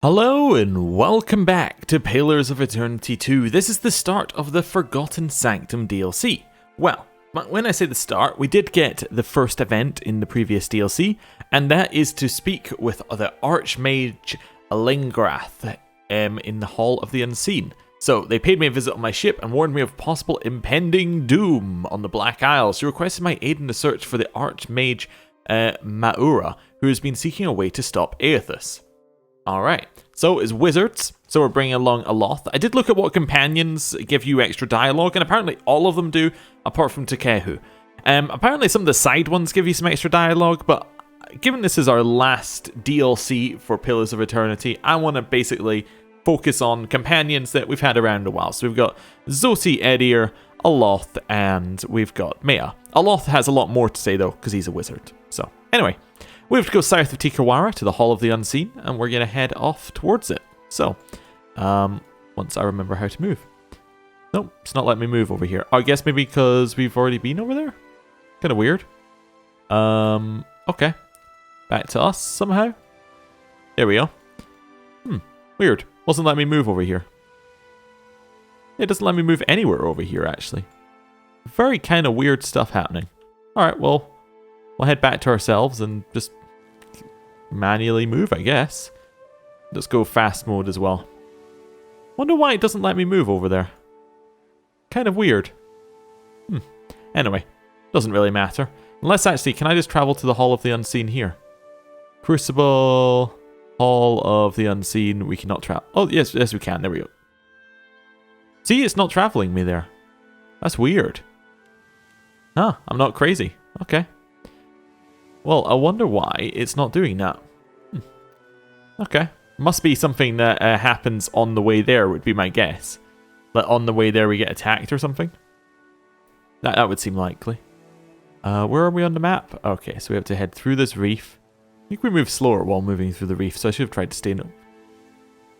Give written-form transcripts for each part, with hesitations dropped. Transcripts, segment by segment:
Hello and welcome back to Pillars of Eternity 2. This is the start of the Forgotten Sanctum DLC. Well, when I say the start, we did get the first event in the previous DLC, and that is to speak with the Archmage Lingrath in the Hall of the Unseen. So they paid me a visit on my ship and warned me of possible impending doom on the Black Isle. She requested my aid in the search for the Archmage Maura, who has been seeking a way to stop Aethys. Alright, so it's wizards, so we're bringing along a Loth. I did look at what companions give you extra dialogue, and apparently all of them do, apart from Takehu. Apparently some of the side ones give you some extra dialogue, but given this is our last DLC for Pillars of Eternity, I want to basically focus on companions that we've had around a while. So we've got Zoti Edir, Aloth, and we've got Mea. Aloth has a lot more to say though, because he's a wizard. So anyway, we have to go south of Tikawara to the Hall of the Unseen, and we're going to head off towards it. So, once I remember how to move. Nope, it's not letting me move over here. I guess maybe because we've already been over there? Kind of weird. Okay. Back to us somehow. There we go. Weird. Wasn't letting me move over here. It doesn't let me move anywhere over here, actually. Very kind of weird stuff happening. Alright, well, we'll head back to ourselves and just manually move, I guess. Let's go fast mode as well. Wonder why it doesn't let me move over there. Kind of weird. Anyway, doesn't really matter. Unless actually, can I just travel to the Hall of the Unseen here? Crucible, Hall of the Unseen, we cannot travel. Oh, yes, we can. There we go. See, it's not traveling me there. That's weird. Huh, I'm not crazy. Okay. Well, I wonder why it's not doing that. Okay. Must be something that happens on the way there, would be my guess. Like on the way there we get attacked or something? That would seem likely. Where are we on the map? Okay, so we have to head through this reef. I think we move slower while moving through the reef, so I should have tried to stay in it.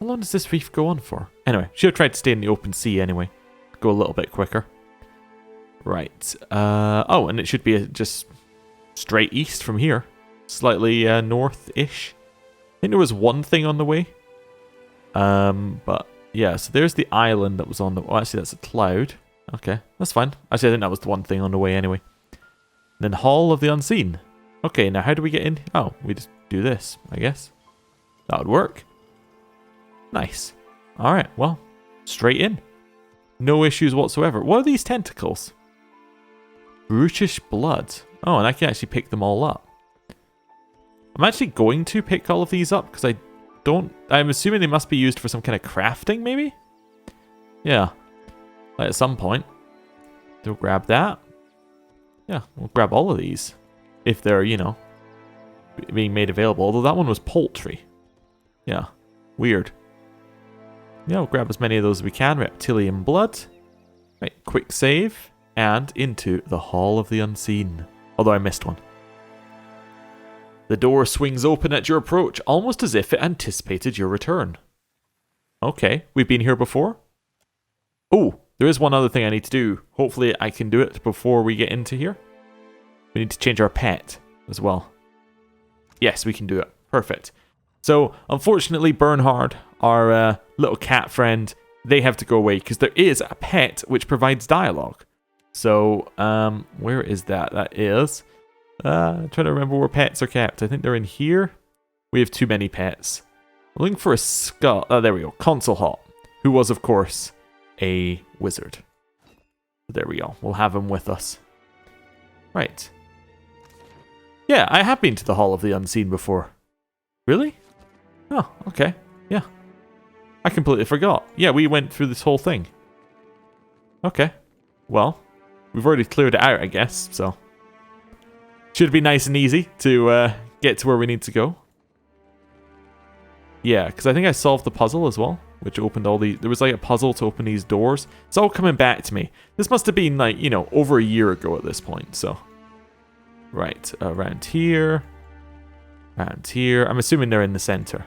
How long does this reef go on for? Anyway, should have tried to stay in the open sea anyway. Go a little bit quicker. Right. Oh, and it should be just straight east from here. Slightly north-ish. I think there was one thing on the way. But yeah, so there's the island that was on the... Oh, actually, that's a cloud. Okay, that's fine. Actually, I think that was the one thing on the way anyway. Then Hall of the Unseen. Okay, now how do we get in? Oh, we just do this, I guess. That would work. Nice. Alright, well, straight in. No issues whatsoever. What are these tentacles? Brutish blood. Oh, and I can actually pick them all up. I'm actually going to pick all of these up because I'm assuming they must be used for some kind of crafting, maybe? Yeah. Like at some point. We'll grab that. Yeah, we'll grab all of these. If they're, you know, being made available. Although that one was poultry. Yeah. Weird. Yeah, we'll grab as many of those as we can. Reptilian blood. Right, quick save. And into the Hall of the Unseen. Although I missed one. The door swings open at your approach, almost as if it anticipated your return. Okay, we've been here before. Oh, there is one other thing I need to do. Hopefully I can do it before we get into here. We need to change our pet as well. Yes, we can do it. Perfect. So, unfortunately, Bernhard, our little cat friend, they have to go away because there is a pet which provides dialogue. So, where is that? That is... I'm trying to remember where pets are kept. I think they're in here. We have too many pets. We're looking for a skull. Oh, there we go. Consul Hot, who was, of course, a wizard. There we go. We'll have him with us. Right. Yeah, I have been to the Hall of the Unseen before. Really? Oh, okay. Yeah. I completely forgot. Yeah, we went through this whole thing. Okay. Well, we've already cleared it out, I guess, so... Should be nice and easy to get to where we need to go. Yeah, because I think I solved the puzzle as well, which opened all the... There was like a puzzle to open these doors. It's all coming back to me. This must have been like, you know, over a year ago at this point, so... Right, around here. Around here. I'm assuming they're in the center.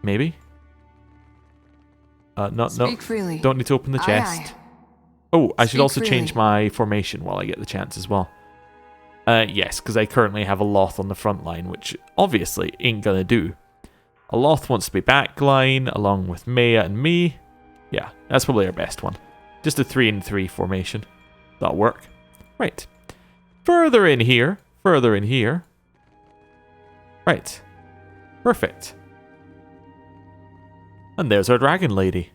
Maybe? No. Freely. Don't need to open the chest. Aye. Oh, I should also freely. change my formation while I get the chance as well. Yes, because I currently have a Loth on the front line, which obviously ain't gonna do. Aloth wants to be backline, along with Maya and me. Yeah, that's probably our best one. Just a 3-3 formation. That'll work. Right. Further in here. Right. Perfect. And there's our dragon lady.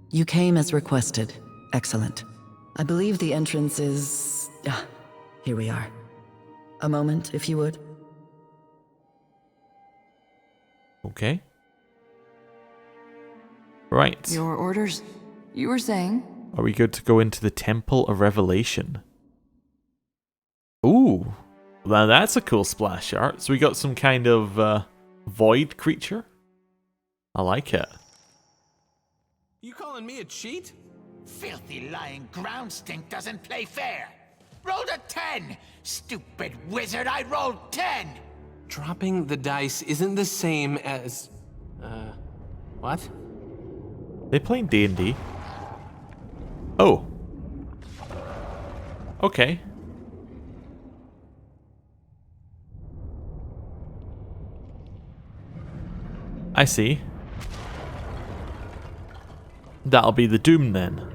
You came as requested. Excellent. I believe the entrance is... here we are. A moment, if you would. Okay. Right. Your orders, you were saying? Are we good to go into the Temple of Revelation? Ooh. Now that's a cool splash art. So we got some kind of void creature. I like it. You calling me a cheat? Filthy lying ground stink doesn't play fair. Rolled a 10! Stupid wizard, I rolled 10! Dropping the dice isn't the same as... what? They playing D&D? Oh. Okay. I see. That'll be the doom then.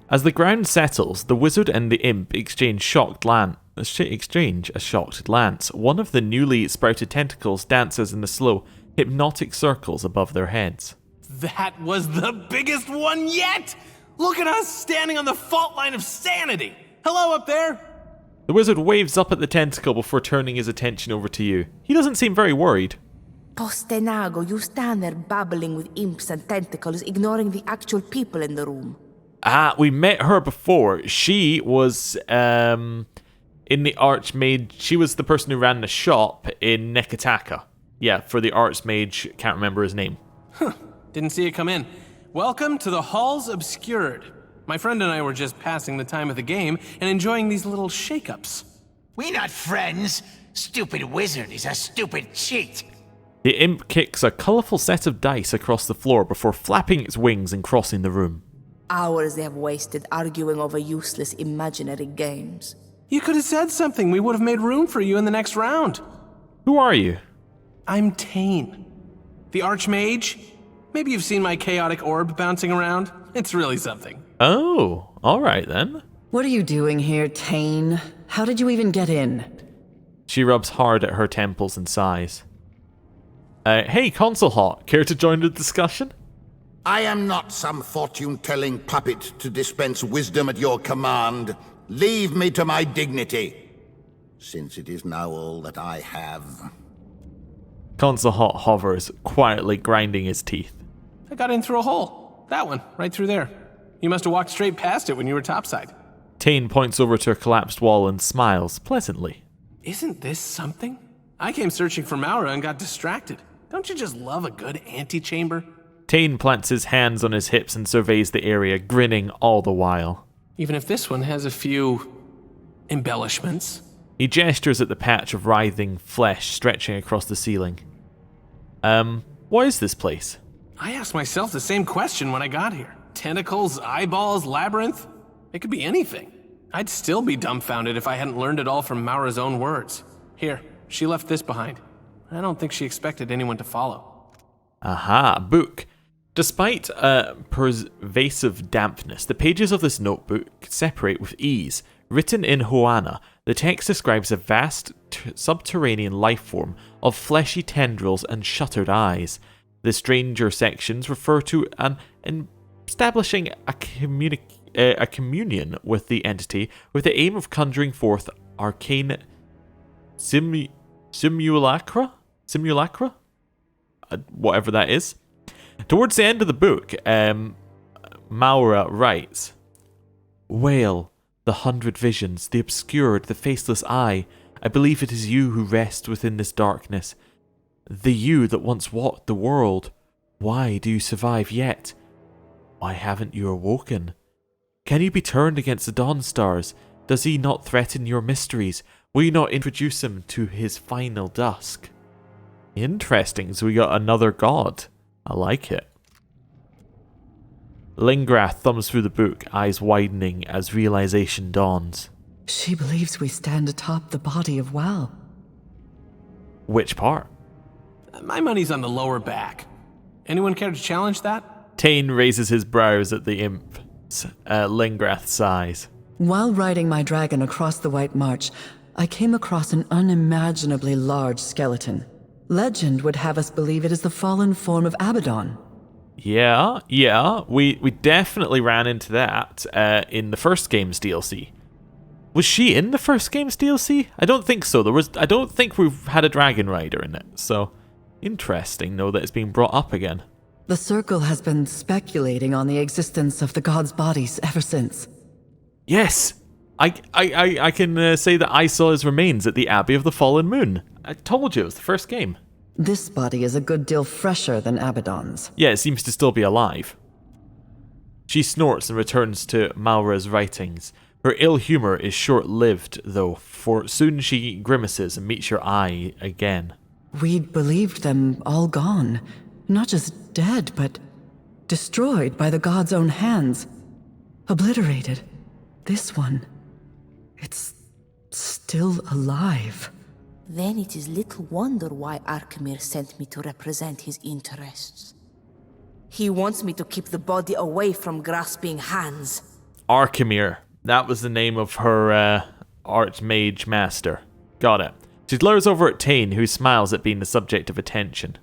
As the ground settles, the wizard and the imp exchange a shocked glance. One of the newly sprouted tentacles dances in the slow, hypnotic circles above their heads. That was the biggest one yet! Look at us standing on the fault line of sanity! Hello up there! The wizard waves up at the tentacle before turning his attention over to you. He doesn't seem very worried. Postenago, you stand there babbling with imps and tentacles, ignoring the actual people in the room. Ah, we met her before. She was in the Archmage. She was the person who ran the shop in Nekataka. Yeah, for the Archmage. Can't remember his name. Didn't see it come in. Welcome to the Halls Obscured. My friend and I were just passing the time of the game and enjoying these little shake-ups. We not friends. Stupid wizard is a stupid cheat. The imp kicks a colourful set of dice across the floor before flapping its wings and crossing the room. Hours they have wasted arguing over useless imaginary games. You could have said something. We would have made room for you in the next round. Who are you? I'm Tane, the Archmage. Maybe you've seen my chaotic orb bouncing around. It's really something. Oh, alright then. What are you doing here, Tane? How did you even get in? She rubs hard at her temples and sighs. Hey, Console Hawk, care to join the discussion? I am not some fortune-telling puppet to dispense wisdom at your command. Leave me to my dignity, since it is now all that I have. Console Hawk hovers, quietly grinding his teeth. I got in through a hole. That one, right through there. You must have walked straight past it when you were topside. Tane points over to a collapsed wall and smiles pleasantly. Isn't this something? I came searching for Maura and got distracted. Don't you just love a good antechamber? Tane plants his hands on his hips and surveys the area, grinning all the while. Even if this one has a few embellishments. He gestures at the patch of writhing flesh stretching across the ceiling. What is this place? I asked myself the same question when I got here. Tentacles, eyeballs, labyrinth? It could be anything. I'd still be dumbfounded if I hadn't learned it all from Maura's own words. Here, she left this behind. I don't think she expected anyone to follow. Aha, book. Despite pervasive dampness, the pages of this notebook separate with ease. Written in Hoana, the text describes a vast subterranean life form of fleshy tendrils and shuttered eyes. The stranger sections refer to establishing a communion with the entity with the aim of conjuring forth arcane simulacra? Whatever that is. Towards the end of the book, Maura writes, "Wail, the 100 visions, the obscured, the faceless eye. I believe it is you who rest within this darkness. The you that once walked the world. Why do you survive yet? Why haven't you awoken? Can you be turned against the dawn stars? Does he not threaten your mysteries? Will you not introduce him to his final dusk?" Interesting, so we got another god. I like it. Lingrath thumbs through the book, eyes widening as realization dawns. She believes we stand atop the body of Wal. Which part? My money's on the lower back. Anyone care to challenge that? Tane raises his brows at the imp's Lingrath sighs. While riding my dragon across the White March, I came across an unimaginably large skeleton. Legend would have us believe it is the fallen form of Abaddon. Yeah, we definitely ran into that in the first game's DLC. Was she in the first game's DLC? I don't think so. I don't think we've had a dragon rider in it. So, interesting, though, that it's being brought up again. The Circle has been speculating on the existence of the gods' bodies ever since. Yes, I can say that I saw his remains at the Abbey of the Fallen Moon. I told you it was the first game. This body is a good deal fresher than Abaddon's. Yeah, it seems to still be alive. She snorts and returns to Maura's writings. Her ill humor is short-lived, though, for soon she grimaces and meets your eye again. We'd believed them all gone. Not just dead, but destroyed by the god's own hands. Obliterated. This one, it's still alive. Then it is little wonder why Archmage sent me to represent his interests. He wants me to keep the body away from grasping hands. Archmage. That was the name of her Archmage master. Got it. She glares over at Tane, who smiles at being the subject of attention.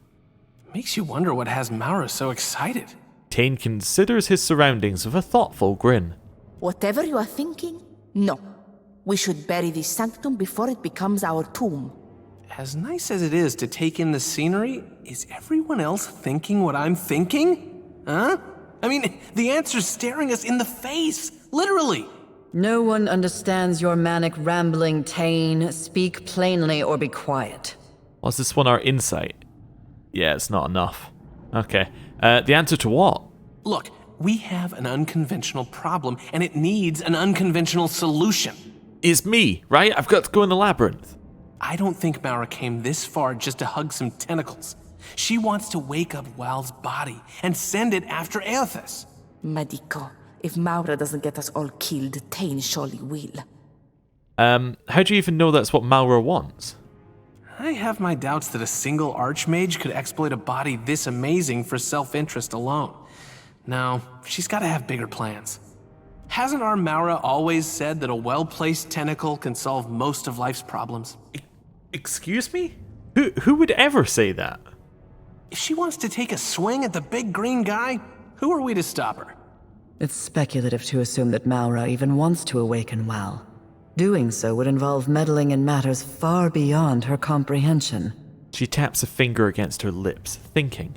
Makes you wonder what has Maura so excited. Tane considers his surroundings with a thoughtful grin. Whatever you are thinking, no. We should bury this sanctum before it becomes our tomb. As nice as it is to take in the scenery, is everyone else thinking what I'm thinking? Huh? I mean, the answer's staring us in the face, literally. No one understands your manic rambling, Tane. Speak plainly or be quiet. Was this one our insight? Yeah, it's not enough. Okay. The answer to what? Look, we have an unconventional problem, and it needs an unconventional solution. It's me, right? I've got to go in the labyrinth. I don't think Maura came this far just to hug some tentacles. She wants to wake up Wal's body and send it after Aethys. Medico, if Maura doesn't get us all killed, Tane surely will. How do you even know that's what Maura wants? I have my doubts that a single Archmage could exploit a body this amazing for self-interest alone. No, she's got to have bigger plans. Hasn't our Maura always said that a well-placed tentacle can solve most of life's problems? Excuse me? Who would ever say that? If she wants to take a swing at the big green guy, who are we to stop her? It's speculative to assume that Maura even wants to awaken Wal. Doing so would involve meddling in matters far beyond her comprehension. She taps a finger against her lips, thinking.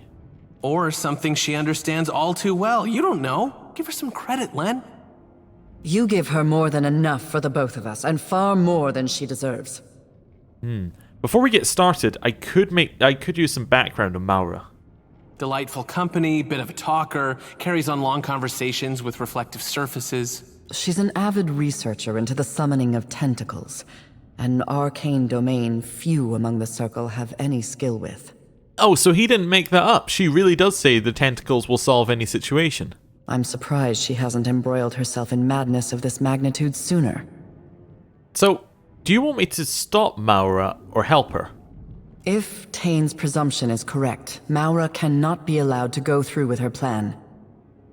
Or something she understands all too well. You don't know. Give her some credit, Len. You give her more than enough for the both of us, and far more than she deserves. Before we get started, I could use some background on Maura. Delightful company, bit of a talker, carries on long conversations with reflective surfaces. She's an avid researcher into the summoning of tentacles, an arcane domain few among the Circle have any skill with. Oh, so he didn't make that up. She really does say the tentacles will solve any situation. I'm surprised she hasn't embroiled herself in madness of this magnitude sooner. So, do you want me to stop Maura or help her? If Tane's presumption is correct, Maura cannot be allowed to go through with her plan.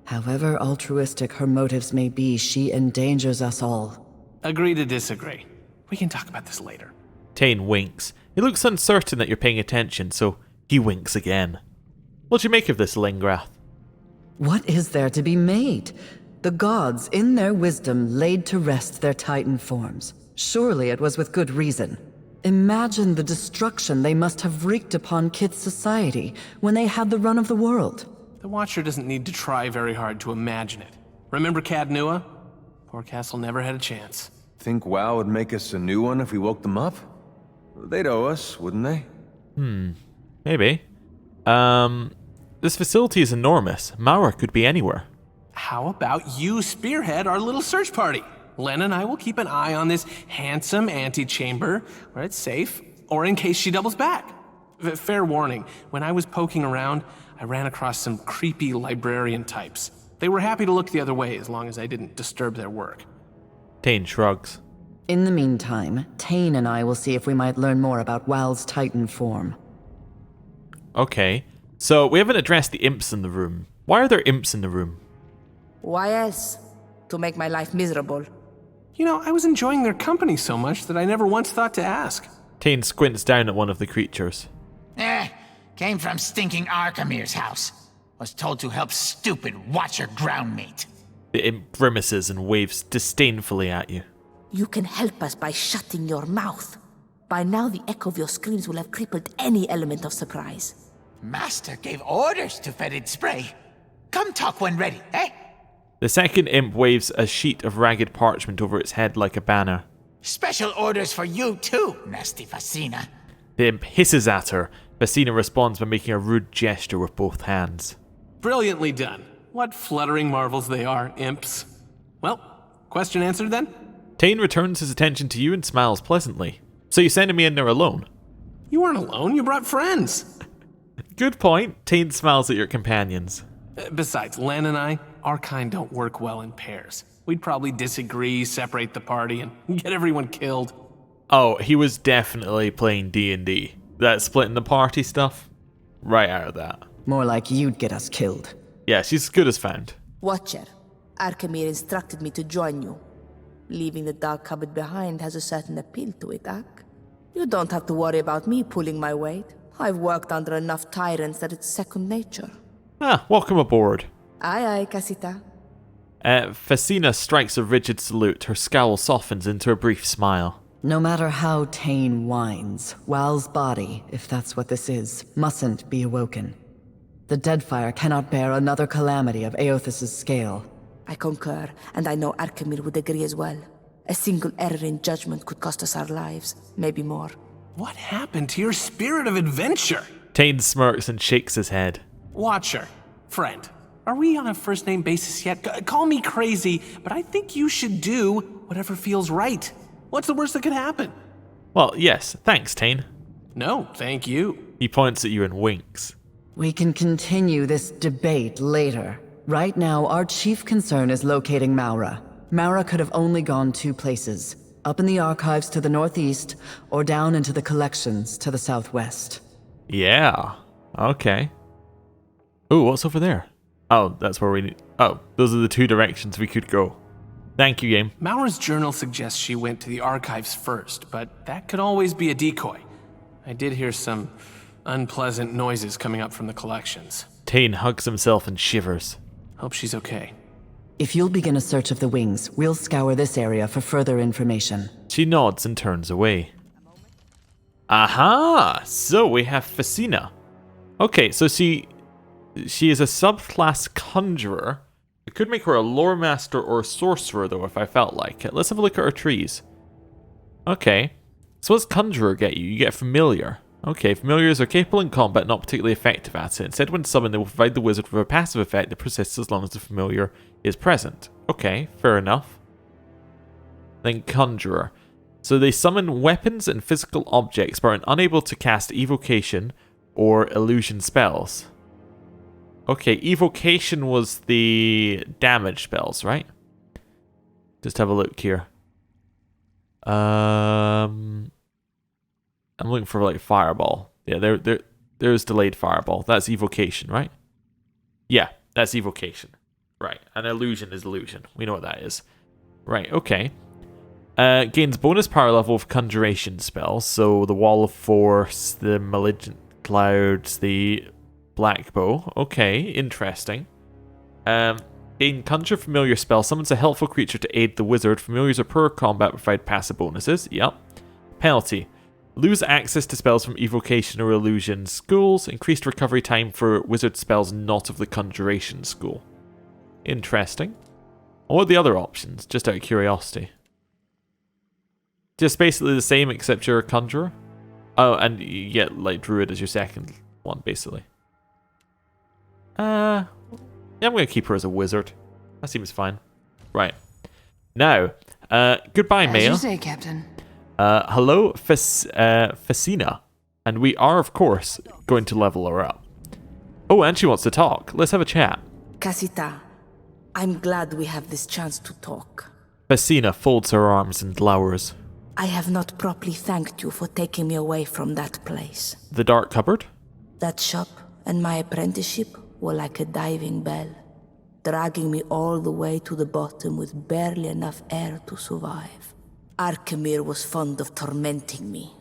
However altruistic her motives may be, she endangers us all. Agree to disagree. We can talk about this later. Tane winks. He looks uncertain that you're paying attention, so he winks again. What do you make of this, Lingrath? What is there to be made? The gods, in their wisdom, laid to rest their Titan forms. Surely it was with good reason. Imagine the destruction they must have wreaked upon Kith's society when they had the run of the world. The Watcher doesn't need to try very hard to imagine it. Remember Cadnua? Poor Castle never had a chance. Think WoW would make us a new one if we woke them up? They'd owe us, wouldn't they? Maybe. This facility is enormous. Maura could be anywhere. How about you spearhead our little search party? Len and I will keep an eye on this handsome antechamber where it's safe, or in case she doubles back. Fair warning, when I was poking around, I ran across some creepy librarian types. They were happy to look the other way as long as I didn't disturb their work. Tane shrugs. In the meantime, Tane and I will see if we might learn more about Wal's Titan form. Okay. So, we haven't addressed the imps in the room. Why are there imps in the room? Why else? To make my life miserable. You know, I was enjoying their company so much that I never once thought to ask. Tane squints down at one of the creatures. Came from stinking Archimede's house. Was told to help stupid Watcher ground meat. The imp grimaces and waves disdainfully at you. You can help us by shutting your mouth. By now, the echo of your screams will have crippled any element of surprise. Master gave orders to fetid spray. Come talk when ready, eh? The second imp waves a sheet of ragged parchment over its head like a banner. Special orders for you too, nasty Facina. The imp hisses at her. Facina responds by making a rude gesture with both hands. Brilliantly done. What fluttering marvels they are, imps. Well, question answered then? Tane returns his attention to you and smiles pleasantly. So you sending me in there alone? You weren't alone, you brought friends. Good point. Tane smiles at your companions. Besides, Lan and I, our kind don't work well in pairs. We'd probably disagree, separate the party, and get everyone killed. Oh, he was definitely playing D&D. That splitting the party stuff? Right out of that. More like you'd get us killed. Yeah, she's as good as found. Watcher, Archimere instructed me to join you. Leaving the dark cupboard behind has a certain appeal to it, Ark. You don't have to worry about me pulling my weight. I've worked under enough tyrants that it's second nature. Ah, welcome aboard. Aye, aye, Casita. Facina strikes a rigid salute. Her scowl softens into a brief smile. No matter how Tane whines, Wal's body, if that's what this is, mustn't be awoken. The Deadfire cannot bear another calamity of Aothis' scale. I concur, and I know Archimere would agree as well. A single error in judgment could cost us our lives, maybe more. What happened to your spirit of adventure? Tane smirks and shakes his head. Watcher, friend, are we on a first-name basis yet? Call me crazy, but I think you should do whatever feels right. What's the worst that could happen? Well, yes, thanks, Tane. No, thank you. He points at you and winks. We can continue this debate later. Right now, our chief concern is locating Maura. Maura could have only gone two places. Up in the archives to the northeast, or down into the collections to the southwest. Yeah, okay. Ooh, what's over there? Oh, that's where we need... Oh, those are the two directions we could go. Thank you, game. Maura's journal suggests she went to the archives first, but that could always be a decoy. I did hear some unpleasant noises coming up from the collections. Tane hugs himself and shivers. Hope she's okay. If you'll begin a search of the wings, we'll scour this area for further information. She nods and turns away. Aha! So we have Facina. Okay, so she is a subclass Conjurer. I could make her a lore master or a sorcerer, though, if I felt like it. Let's have a look at her trees. Okay. So what's Conjurer get you? You get Familiar. Okay, Familiars are capable in combat, not particularly effective at it. Instead, when summoned, they will provide the wizard with a passive effect that persists as long as the Familiar is present. Okay, fair enough. Then Conjurer. So they summon weapons and physical objects, but are unable to cast evocation or illusion spells. Okay, evocation was the damage spells, right? Just have a look here. I'm looking for like fireball. Yeah, there's delayed fireball. That's evocation, right? Yeah, that's evocation. Right, and illusion is illusion. We know what that is. Right, okay. Gains bonus power level of conjuration spells. So the Wall of Force, the Malignant Clouds, the Black Bow. Okay, interesting. Gain Conjure Familiar spell. Summons a helpful creature to aid the wizard. Familiars are poor combat, provide passive bonuses. Yep. Penalty. Lose access to spells from evocation or illusion schools. Increased recovery time for wizard spells not of the conjuration school. Interesting. What are the other options? Just out of curiosity. Just basically the same except you're a conjurer. Oh, and you get like druid as your second one, basically. Yeah, I'm going to keep her as a wizard. That seems fine. Right. Now, goodbye, As Maya. you say, Captain. Hello, Facina. And we are, of course, going to level her up. Oh, and she wants to talk. Let's have a chat. Casita, I'm glad we have this chance to talk. Facina folds her arms and glowers. I have not properly thanked you for taking me away from that place. The dark cupboard? That shop and my apprenticeship were like a diving bell, dragging me all the way to the bottom with barely enough air to survive. Archimere was fond of tormenting me.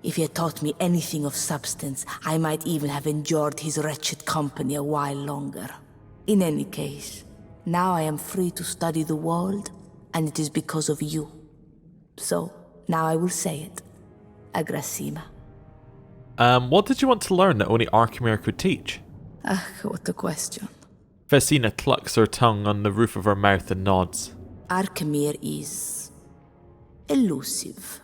If he had taught me anything of substance, I might even have endured his wretched company a while longer. In any case, now I am free to study the world, and it is because of you. So, now I will say it. Agrasima. What did you want to learn that only Archimere could teach? What a question. Fesina clucks her tongue on the roof of her mouth and nods. Archimere is elusive.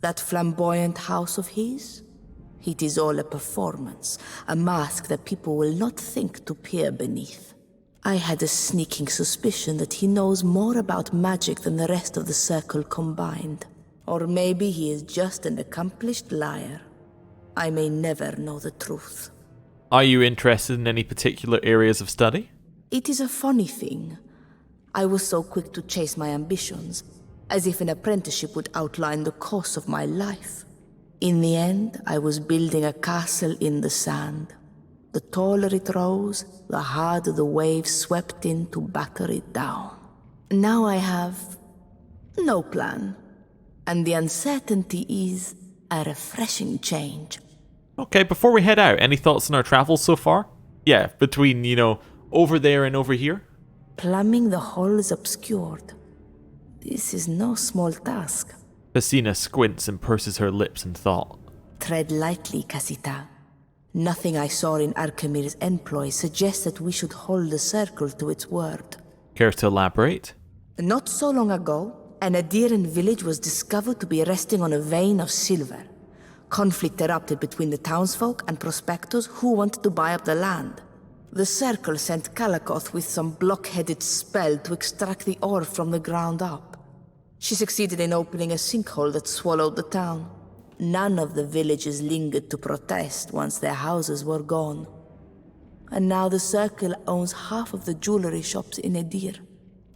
That flamboyant house of his? It is all a performance, a mask that people will not think to peer beneath. I had a sneaking suspicion that he knows more about magic than the rest of the circle combined. Or maybe he is just an accomplished liar. I may never know the truth. Are you interested in any particular areas of study? It is a funny thing. I was so quick to chase my ambitions, as if an apprenticeship would outline the course of my life. In the end, I was building a castle in the sand. The taller it rose, the harder the waves swept in to batter it down. Now I have no plan, and the uncertainty is a refreshing change. Okay, before we head out, any thoughts on our travels so far? Yeah, between, over there and over here? Plumbing the halls obscured. This is no small task. Fesina squints and purses her lips in thought. Tread lightly, Casita. Nothing I saw in Archimere's employ suggests that we should hold the circle to its word. Care to elaborate? Not so long ago, an Adiran village was discovered to be resting on a vein of silver. Conflict erupted between the townsfolk and prospectors who wanted to buy up the land. The circle sent Kalakoth with some block-headed spell to extract the ore from the ground up. She succeeded in opening a sinkhole that swallowed the town. None of the villagers lingered to protest once their houses were gone. And now the circle owns half of the jewelry shops in Edir.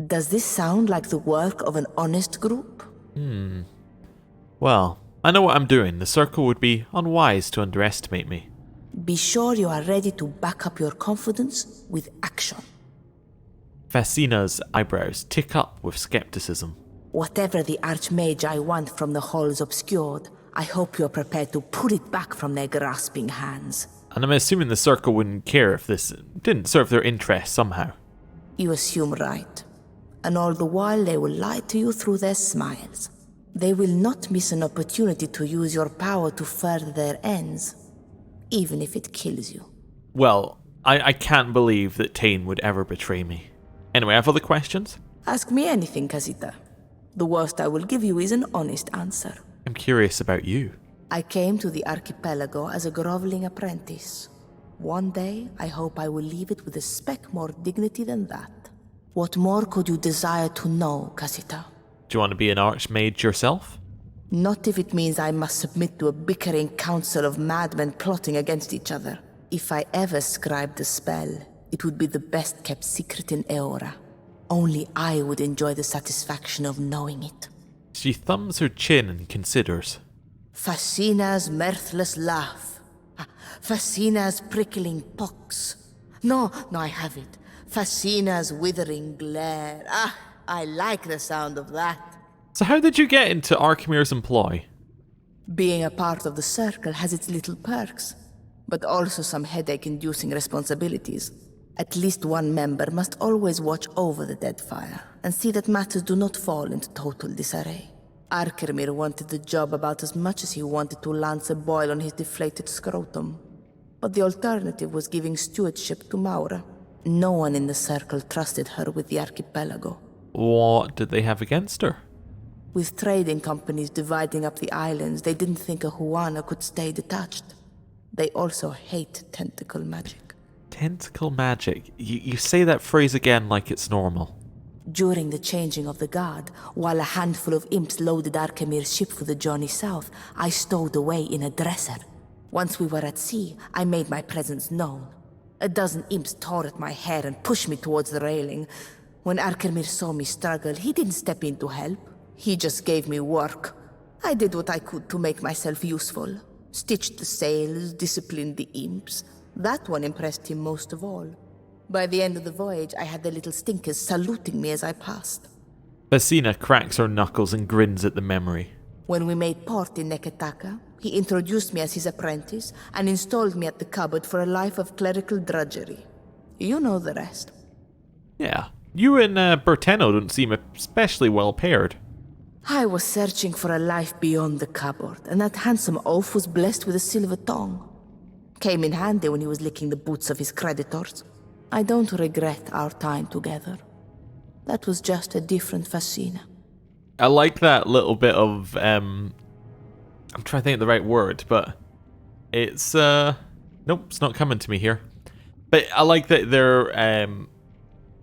Does this sound like the work of an honest group? Well, I know what I'm doing. The circle would be unwise to underestimate me. Be sure you are ready to back up your confidence with action. Fesina's eyebrows tick up with skepticism. Whatever the Archmage I want from the halls obscured, I hope you're prepared to pull it back from their grasping hands. And I'm assuming the circle wouldn't care if this didn't serve their interests somehow. You assume right. And all the while they will lie to you through their smiles. They will not miss an opportunity to use your power to further their ends, even if it kills you. Well, I can't believe that Tane would ever betray me. Anyway, I have other questions? Ask me anything, Casita. The worst I will give you is an honest answer. I'm curious about you. I came to the archipelago as a groveling apprentice. One day, I hope I will leave it with a speck more dignity than that. What more could you desire to know, Casita? Do you want to be an archmage yourself? Not if it means I must submit to a bickering council of madmen plotting against each other. If I ever scribed a spell, it would be the best-kept secret in Eora. Only I would enjoy the satisfaction of knowing it. She thumbs her chin and considers. Fascina's mirthless laugh. Fascina's prickling pox. No, I have it. Fascina's withering glare. I like the sound of that. So how did you get into Archimere's employ? Being a part of the circle has its little perks, but also some headache-inducing responsibilities. At least one member must always watch over the Deadfire and see that matters do not fall into total disarray. Archimere wanted the job about as much as he wanted to lance a boil on his deflated scrotum. But the alternative was giving stewardship to Maura. No one in the circle trusted her with the archipelago. What did they have against her? With trading companies dividing up the islands, they didn't think a Huana could stay detached. They also hate tentacle magic. Tentacle magic? You say that phrase again like it's normal. During the changing of the guard, while a handful of imps loaded Archimere's ship for the journey south, I stowed away in a dresser. Once we were at sea, I made my presence known. A dozen imps tore at my hair and pushed me towards the railing. When Archimere saw me struggle, he didn't step in to help. He just gave me work. I did what I could to make myself useful. Stitched the sails, disciplined the imps. That one impressed him most of all. By the end of the voyage, I had the little stinkers saluting me as I passed. Vecina cracks her knuckles and grins at the memory. When we made port in Neketaka, he introduced me as his apprentice and installed me at the cupboard for a life of clerical drudgery. You know the rest. Yeah, you and Berteno don't seem especially well paired. I was searching for a life beyond the cupboard, and that handsome oaf was blessed with a silver tongue. Came in handy when he was licking the boots of his creditors. I don't regret our time together. That was just a different Vecina. I like that little bit of, I'm trying to think of the right word, but it's, nope, it's not coming to me here. But I like that they're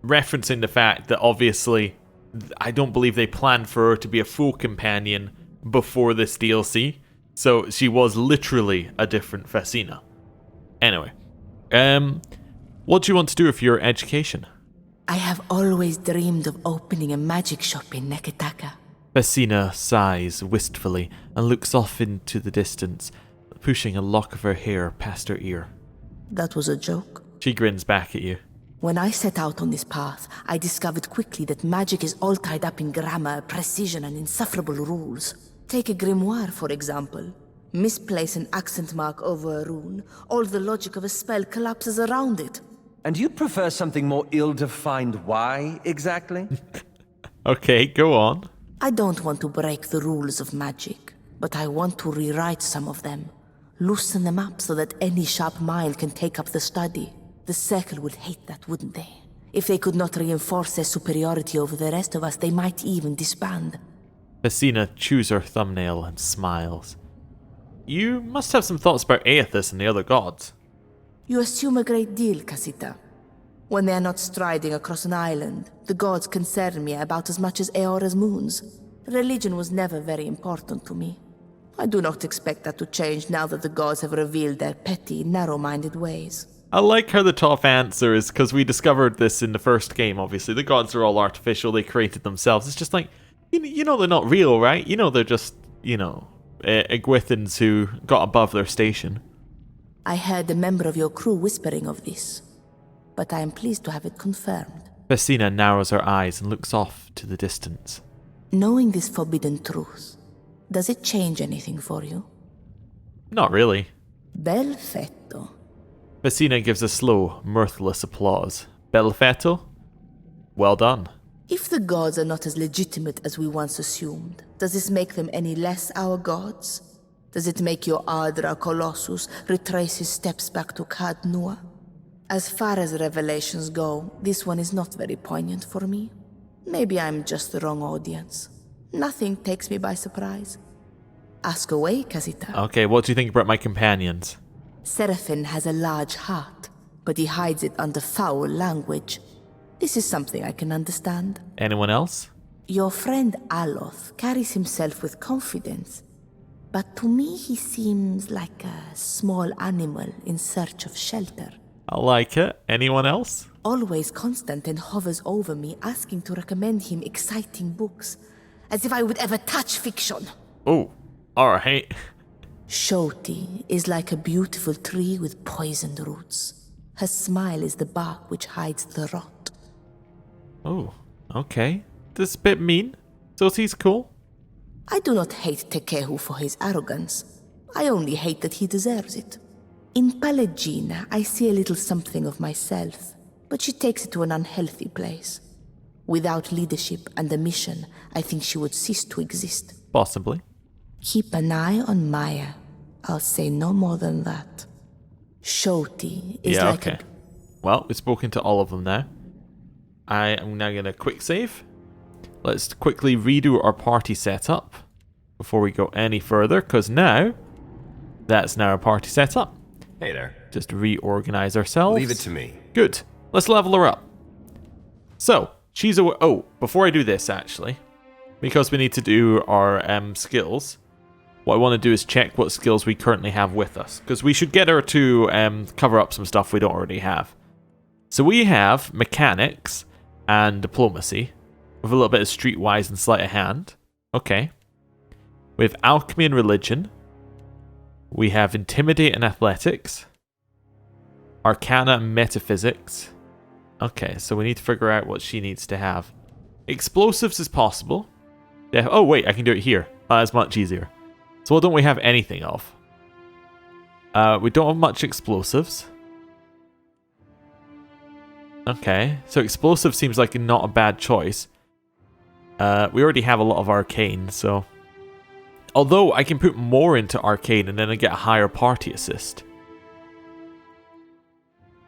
referencing the fact that obviously, I don't believe they planned for her to be a full companion before this DLC. So she was literally a different Vecina. Anyway, what do you want to do with your education? I have always dreamed of opening a magic shop in Neketaka. Vecina sighs wistfully and looks off into the distance, pushing a lock of her hair past her ear. That was a joke. She grins back at you. When I set out on this path, I discovered quickly that magic is all tied up in grammar, precision, and insufferable rules. Take a grimoire, for example. Misplace an accent mark over a rune, all the logic of a spell collapses around it. And you'd prefer something more ill-defined why, exactly? Okay, go on. I don't want to break the rules of magic, but I want to rewrite some of them. Loosen them up so that any sharp mind can take up the study. The Circle would hate that, wouldn't they? If they could not reinforce their superiority over the rest of us, they might even disband. Vecina chews her thumbnail and smiles. You must have some thoughts about Aethys and the other gods. You assume a great deal, Casita. When they are not striding across an island, the gods concern me about as much as Eora's moons. Religion was never very important to me. I do not expect that to change now that the gods have revealed their petty, narrow-minded ways. I like how the top answer is because we discovered this in the first game, obviously. The gods are all artificial, they created themselves. It's just like, you know they're not real, right? You know they're just, Iguithans who got above their station. I heard a member of your crew whispering of this, but I am pleased to have it confirmed. Vecina narrows her eyes and looks off to the distance. Knowing this forbidden truth, does it change anything for you? Not really. Bel fetto. Vecina gives a slow, mirthless applause. Belfetto? Well done. If the gods are not as legitimate as we once assumed, does this make them any less our gods? Does it make your Ardra Colossus retrace his steps back to Kad Nua? As far as revelations go, this one is not very poignant for me. Maybe I'm just the wrong audience. Nothing takes me by surprise. Ask away, Casita. Okay, what do you think about my companions? Seraphin has a large heart, but he hides it under foul language. This is something I can understand. Anyone else? Your friend Aloth carries himself with confidence, but to me he seems like a small animal in search of shelter. I like it. Anyone else? Always constant and hovers over me, asking to recommend him exciting books, as if I would ever touch fiction. Oh, alright. Shoti is like a beautiful tree with poisoned roots. Her smile is the bark which hides the rot. Oh, okay. This is a bit mean. So he's cool. I do not hate Tekehu for his arrogance. I only hate that he deserves it. In Pallegina, I see a little something of myself, but she takes it to an unhealthy place. Without leadership and a mission, I think she would cease to exist. Possibly. Keep an eye on Maya. I'll say no more than that. Shoti is like okay. Well, we've spoken to all of them now. I am now going to quick save. Let's quickly redo our party setup before we go any further, because now, that's now our party setup. Hey there. Just reorganize ourselves. Leave it to me. Good. Let's level her up. So, she's a... Oh, before I do this, actually, because we need to do our skills, what I want to do is check what skills we currently have with us, because we should get her to cover up some stuff we don't already have. So we have mechanics and diplomacy, with a little bit of streetwise and sleight of hand. Okay. We have alchemy and religion. We have intimidate and athletics. Arcana and metaphysics. Okay, so we need to figure out what she needs to have. Explosives is possible. Yeah. Oh wait, I can do it here. That's much easier. So what don't we have anything of? We don't have much explosives. Okay, so explosive seems like not a bad choice. We already have a lot of arcane, so... Although I can put more into arcane and then I get a higher party assist.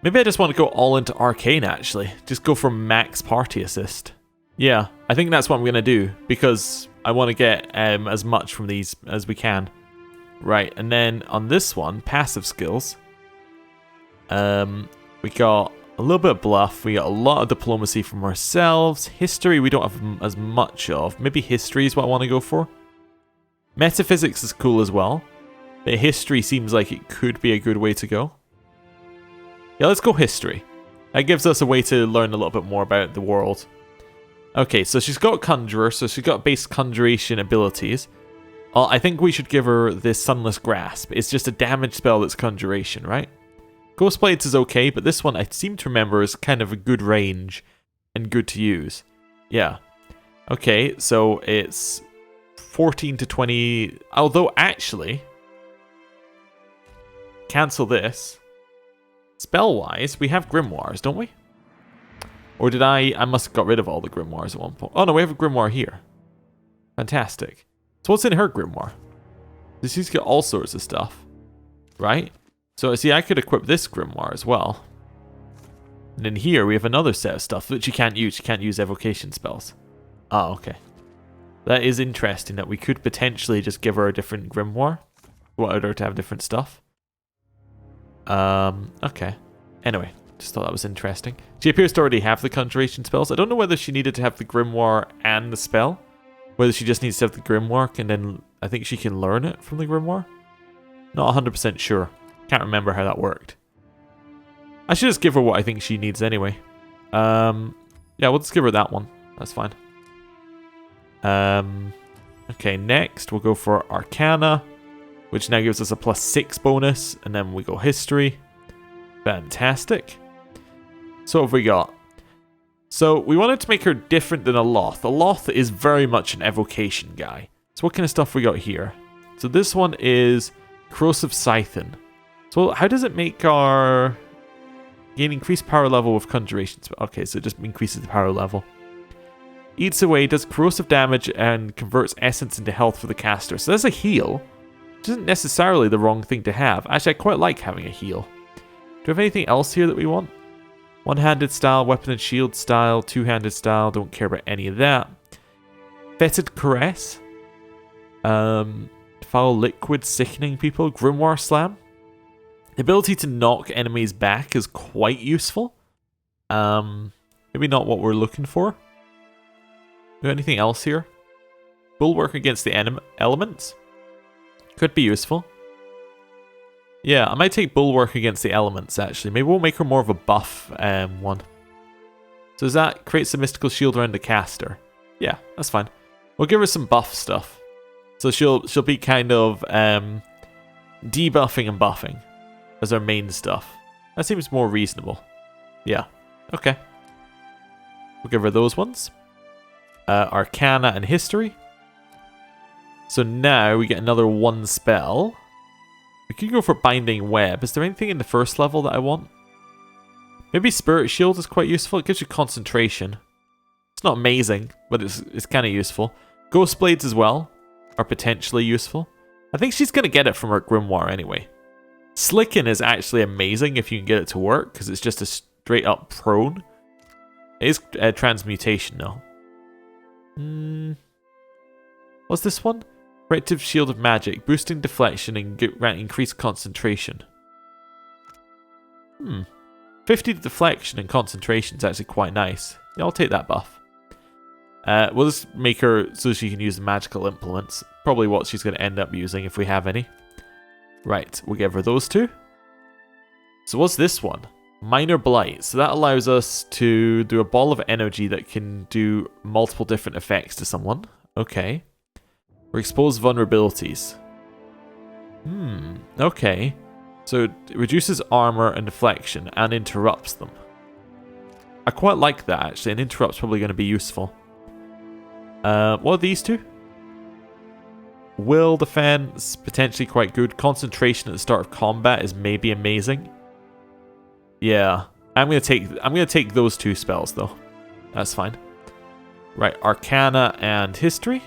Maybe I just want to go all into arcane actually. Just go for max party assist. Yeah, I think that's what I'm going to do, because I want to get as much from these as we can. Right, and then on this one, passive skills. We got a little bit of bluff, we got a lot of diplomacy from ourselves. History we don't have as much of. Maybe history is what I want to go for. Metaphysics is cool as well. But history seems like it could be a good way to go. Yeah, let's go history. That gives us a way to learn a little bit more about the world. Okay, so she's got Conjurer, so she's got base conjuration abilities. I think we should give her this Sunless Grasp. It's just a damage spell that's conjuration, right? Ghost Blades is okay, but this one I seem to remember is kind of a good range and good to use. Yeah. Okay, so it's 14 to 20. Although, actually, cancel this. Spell-wise, we have Grimoires, don't we? Or did I must have got rid of all the Grimoires at one point. Oh no, we have a Grimoire here. Fantastic. So what's in her Grimoire? She's got all sorts of stuff, right? So see, I could equip this Grimoire as well. And in here, we have another set of stuff that she can't use. She can't use evocation spells. Oh, okay. That is interesting that we could potentially just give her a different Grimoire. Wanted her to have different stuff. Okay. Anyway, just thought that was interesting. She appears to already have the conjuration spells. I don't know whether she needed to have the Grimoire and the spell. Whether she just needs to have the Grimoire and then I think she can learn it from the Grimoire. Not 100% sure. Can't remember how that worked. I should just give her what I think she needs anyway. Yeah, we'll just give her that one. That's fine. Okay, next we'll go for Arcana, which now gives us a +6 bonus, and then we go History. Fantastic. So what have we got? So we wanted to make her different than a Loth. A Loth is very much an evocation guy. So what kind of stuff we got here? So this one is Corrosive Scythen. So how does it make our... Gain increased power level with conjuration. Okay, so it just increases the power level. Eats away, does corrosive damage, and converts essence into health for the caster. So that's a heal. Which isn't necessarily the wrong thing to have. Actually, I quite like having a heal. Do we have anything else here that we want? One-handed style, weapon and shield style, two-handed style. Don't care about any of that. Fetid Caress. Foul Liquid, sickening people. Grimoire Slam. The ability to knock enemies back is quite useful. Maybe not what we're looking for. Do we have anything else here? Bulwark against the elements. Could be useful. Yeah, I might take Bulwark against the elements, actually. Maybe we'll make her more of a buff one. So does that create a mystical shield around the caster? Yeah, that's fine. We'll give her some buff stuff. So she'll be kind of debuffing and buffing as our main stuff. That seems more reasonable. Yeah, okay. We'll give her those ones. Arcana and History. So now we get another one spell. We could go for Binding Web. Is there anything in the first level that I want? Maybe Spirit Shield is quite useful. It gives you concentration. It's not amazing, but it's kind of useful. Ghost Blades as well are potentially useful. I think she's going to get it from her Grimoire anyway. Slicken is actually amazing if you can get it to work, because it's just a straight up prone. It is transmutation though. What's this one? Corrective Shield of Magic, boosting deflection and increased concentration. 50 deflection and concentration is actually quite nice. Yeah, I'll take that buff. We'll just make her so she can use the magical implements. Probably what she's going to end up using if we have any. Right, we'll give her those two. So what's this one? Minor Blight. So that allows us to do a ball of energy that can do multiple different effects to someone. Okay. Or expose vulnerabilities. Okay. So it reduces armor and deflection and interrupts them. I quite like that actually, and interrupt's probably going to be useful. What are these two? Will defense, potentially quite good. Concentration at the start of combat is maybe amazing. Yeah. I'm gonna take those two spells though. That's fine. Right, Arcana and History.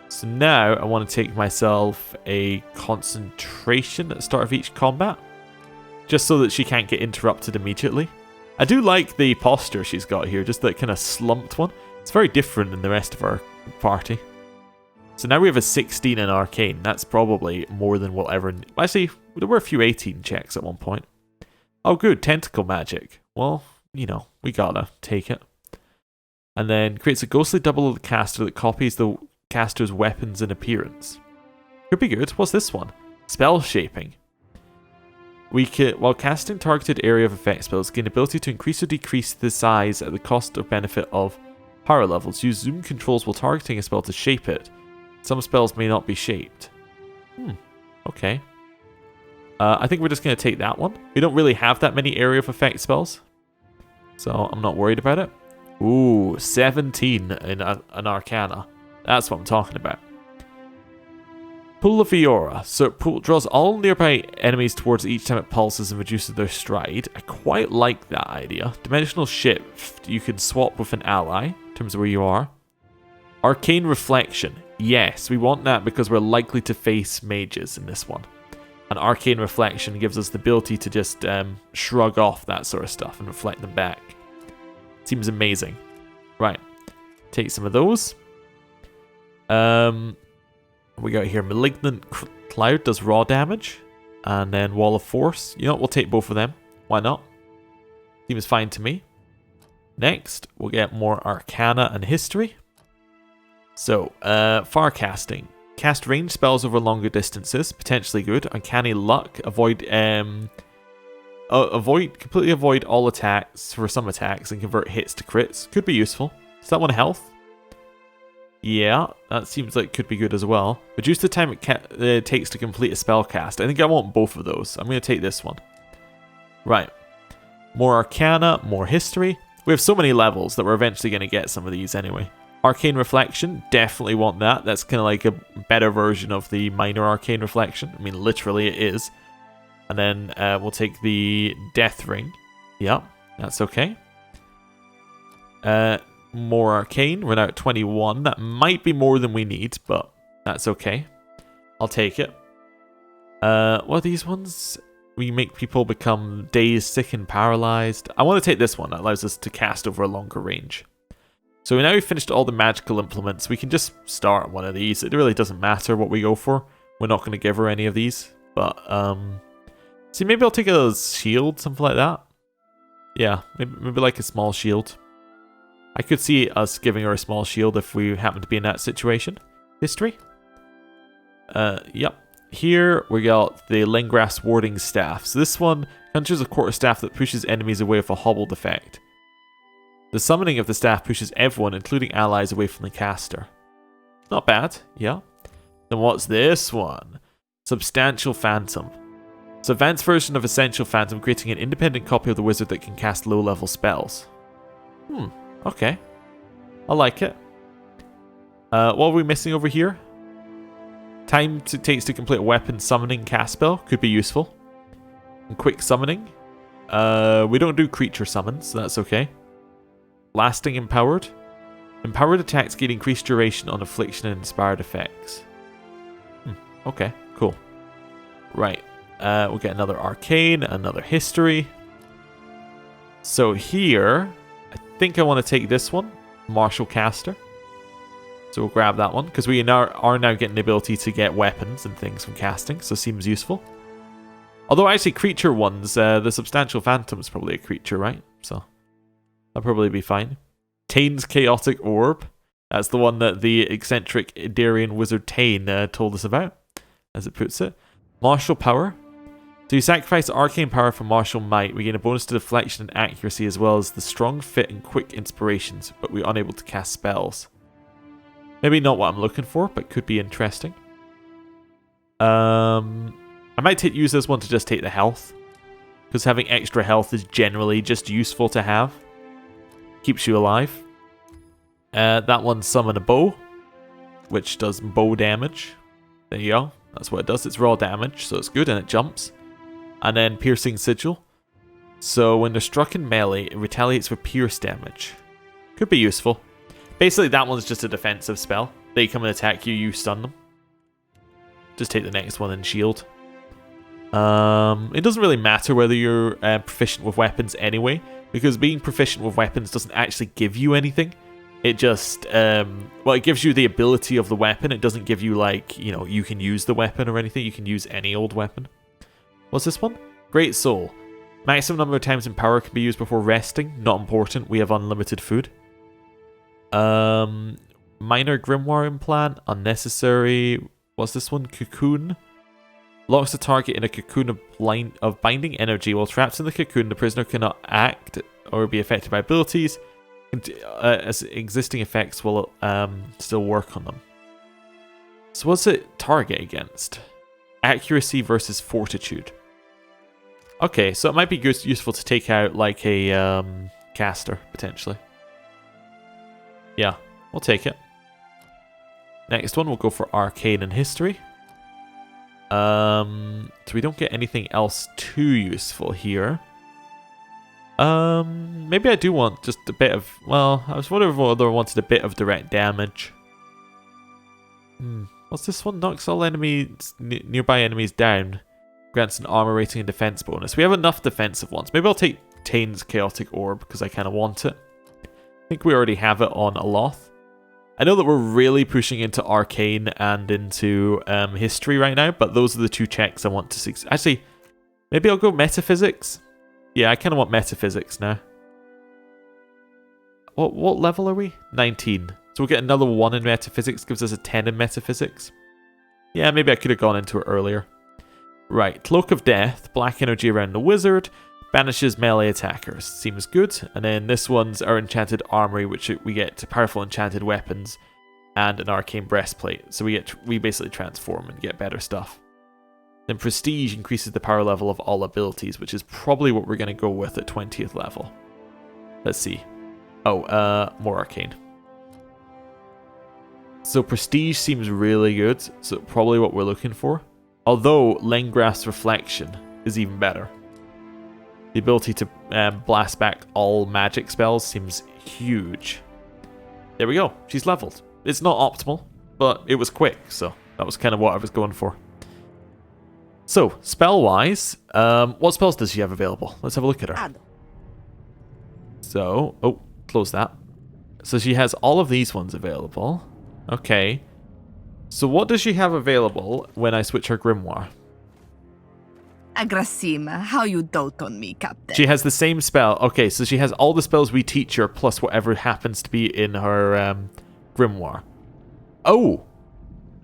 So now I want to take myself a concentration at the start of each combat. Just so that she can't get interrupted immediately. I do like the posture she's got here, just that kind of slumped one. It's very different than the rest of our party. So now we have a 16 in Arcane. That's probably more than we'll ever need. Actually, there were a few 18 checks at one point. Oh good, Tentacle Magic. Well, you know, we gotta take it. And then creates a ghostly double of the caster that copies the caster's weapons and appearance. Could be good. What's this one? Spell Shaping. While casting targeted area of effect spells, gain ability to increase or decrease the size at the cost or benefit of power levels. Use zoom controls while targeting a spell to shape it. Some spells may not be shaped. Okay. I think we're just going to take that one. We don't really have that many area of effect spells, so I'm not worried about it. Ooh, 17 in an Arcana. That's what I'm talking about. Pull of Viora. So it draws all nearby enemies towards it each time it pulses and reduces their stride. I quite like that idea. Dimensional Shift. You can swap with an ally in terms of where you are. Arcane Reflection. Yes, we want that because we're likely to face mages in this one. And Arcane Reflection gives us the ability to just shrug off that sort of stuff and reflect them back. Seems amazing. Right. Take some of those. We got here Malignant Cloud does raw damage. And then Wall of Force. You know what? We'll take both of them. Why not? Seems fine to me. Next, we'll get more Arcana and History. So, Far Casting. Cast range spells over longer distances. Potentially good. Uncanny Luck. Completely avoid all attacks for some attacks and convert hits to crits. Could be useful. Is that one health? Yeah, that seems like it could be good as well. Reduce the time it takes to complete a spell cast. I think I want both of those. I'm going to take this one. Right. More Arcana, more History. We have so many levels that we're eventually going to get some of these anyway. Arcane Reflection, definitely want that. That's kind of like a better version of the minor Arcane Reflection. I mean, literally it is. And then we'll take the Death Ring. Yep, that's okay. More Arcane. We're now at 21. That might be more than we need, but that's okay. I'll take it. What are these ones? We make people become dazed, sick, and paralyzed. I want to take this one. That allows us to cast over a longer range. So now we've finished all the magical implements. We can just start one of these. It really doesn't matter what we go for. We're not going to give her any of these. But, see, maybe I'll take a shield, something like that. Yeah, maybe like a small shield. I could see us giving her a small shield if we happen to be in that situation. History. Yep. Here we got the Lingrass Warding Staff. So this one conjures a quarterstaff that pushes enemies away with a hobbled effect. The summoning of the staff pushes everyone, including allies, away from the caster. Not bad, yeah. Then what's this one? Substantial Phantom. It's an advanced version of Essential Phantom, creating an independent copy of the wizard that can cast low-level spells. Okay. I like it. What are we missing over here? Time it takes to complete a weapon summoning cast spell. Could be useful. And quick summoning. We don't do creature summons, so that's okay. Lasting Empowered. Empowered attacks gain increased duration on affliction and inspired effects. Okay, cool. Right. We'll get another Arcane, another History. So here, I think I want to take this one. Martial Caster. So we'll grab that one, because we are now getting the ability to get weapons and things from casting, so seems useful. Although actually creature ones, the Substantial Phantom is probably a creature, right? So that'll probably be fine. Tane's Chaotic Orb. That's the one that the eccentric Idarian wizard Tane told us about, as it puts it. Martial Power. So you sacrifice Arcane Power for Martial Might. We gain a bonus to deflection and accuracy, as well as the strong, fit, and quick inspirations, but we're unable to cast spells. Maybe not what I'm looking for, but could be interesting. I might use this one to just take the health, because having extra health is generally just useful to have. Keeps you alive. That one, summon a bow, which does bow damage. There you go. That's what it does. It's raw damage, so it's good, and it jumps. And then piercing sigil. So when they're struck in melee, it retaliates with pierce damage. Could be useful. Basically, that one's just a defensive spell. They come and attack you, you stun them. Just take the next one and shield. It doesn't really matter whether you're proficient with weapons anyway, because being proficient with weapons doesn't actually give you anything. It just, well, it gives you the ability of the weapon. It doesn't give you, like, you know, you can use the weapon or anything. You can use any old weapon. What's this one? Great Soul. Maximum number of times in power can be used before resting. Not important. We have unlimited food. Minor Grimoire Implant. Unnecessary. What's this one? Cocoon. Locks the target in a cocoon of binding energy. While trapped in the cocoon, the prisoner cannot act or be affected by abilities. As existing effects will still work on them. So what's it target against? Accuracy versus fortitude. Okay, so it might be useful to take out like a caster, potentially. Yeah, we'll take it. Next one, we'll go for Arcane and History. So we don't get anything else too useful here. Maybe I do want just a bit of, well, I was wondering whether I wanted a bit of direct damage. What's this one? Knocks all enemies, nearby enemies down. Grants an armor rating and defense bonus. We have enough defensive ones. Maybe I'll take Tane's Chaotic Orb because I kind of want it. I think we already have it on Aloth. I know that we're really pushing into Arcane and into History right now, but those are the two checks I want to succeed. Actually, maybe I'll go Metaphysics. Yeah, I kind of want Metaphysics now. What level are we? 19. So we'll get another 1 in Metaphysics, gives us a 10 in Metaphysics. Yeah, maybe I could have gone into it earlier. Right, Cloak of Death, black energy around the wizard, banishes melee attackers. Seems good. And then this one's our Enchanted Armory, which we get powerful enchanted weapons and an arcane breastplate. So we basically transform and get better stuff. Then Prestige increases the power level of all abilities, which is probably what we're going to go with at 20th level. Let's see. Oh, more Arcane. So Prestige seems really good, so probably what we're looking for. Although Lengrath's Reflection is even better. The ability to blast back all magic spells seems huge. There we go. She's leveled. It's not optimal, but it was quick, so that was kind of what I was going for. So, spell-wise, what spells does she have available? Let's have a look at her. So, oh, close that. So she has all of these ones available. Okay. So what does she have available when I switch her grimoire? Agrasima, how you dote on me, Captain. She has the same spell. Okay, so she has all the spells we teach her, plus whatever happens to be in her grimoire. Oh!